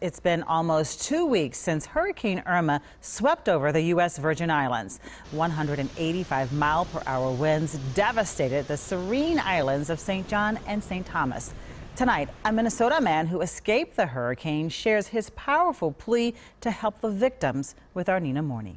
It's been almost 2 weeks since Hurricane Irma swept over the U.S. Virgin Islands. 185-mile-per-hour winds devastated the serene islands of St. John and St. Thomas. Tonight, a Minnesota man who escaped the hurricane shares his powerful plea to help the victims with our Nina Moini.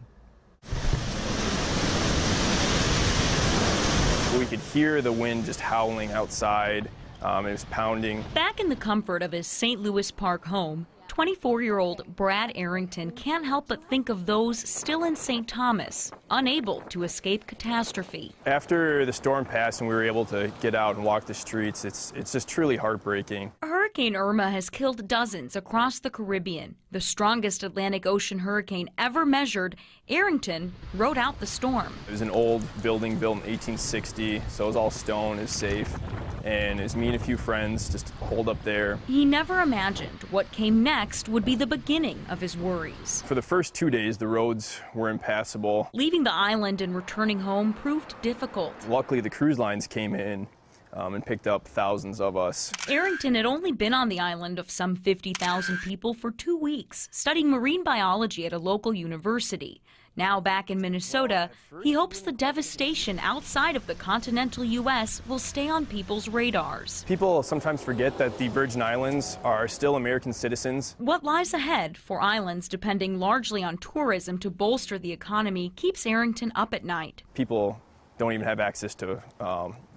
We could hear the wind just howling outside. It was pounding. Back in the comfort of his St. Louis Park home, 24-year-old Brad Arrington can't help but think of those still in St. Thomas, unable to escape catastrophe. After the storm passed and we were able to get out and walk the streets, it's just truly heartbreaking. Hurricane Irma has killed dozens across the Caribbean. The strongest Atlantic Ocean hurricane ever measured, Arrington rode out the storm. It was an old building built in 1860, so it was all stone, it was safe. And it was me and a few friends just holed up there. He never imagined what came next would be the beginning of his worries. For the first 2 days, the roads were impassable. Leaving the island and returning home proved difficult. Luckily, the cruise lines came in and picked up thousands of us. Arrington had only been on the island of some 50,000 people for 2 weeks, studying marine biology at a local university. Now back in Minnesota, he hopes the devastation outside of the continental U.S. will stay on people's radars. People sometimes forget that the Virgin Islands are still American citizens. What lies ahead for islands depending largely on tourism to bolster the economy keeps Arrington up at night. People don't even have access to,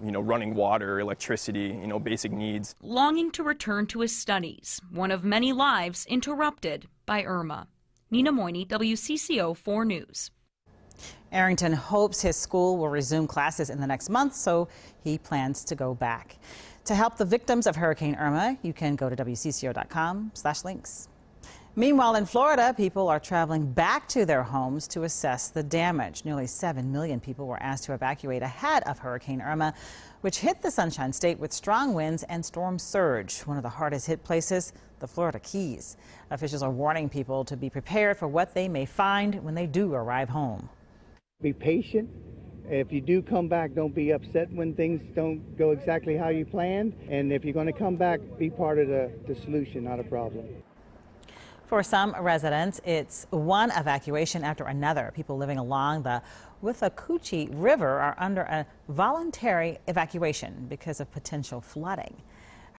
running water, electricity, basic needs. Longing to return to his studies, one of many lives interrupted by Irma. Nina Moini, WCCO 4 News. Arrington hopes his school will resume classes in the next month, so he plans to go back. To help the victims of Hurricane Irma, you can go to WCCO.com/links. Meanwhile, in Florida, people are traveling back to their homes to assess the damage. Nearly 7 million people were asked to evacuate ahead of Hurricane Irma, which hit the Sunshine State with strong winds and storm surge. One of the hardest hit places, the Florida Keys. Officials are warning people to be prepared for what they may find when they do arrive home. Be patient. If you do come back, don't be upset when things don't go exactly how you planned. And if you're going to come back, be part of the solution, not a problem. For some residents, it's one evacuation after another. People living along the Withlacoochee River are under a voluntary evacuation because of potential flooding.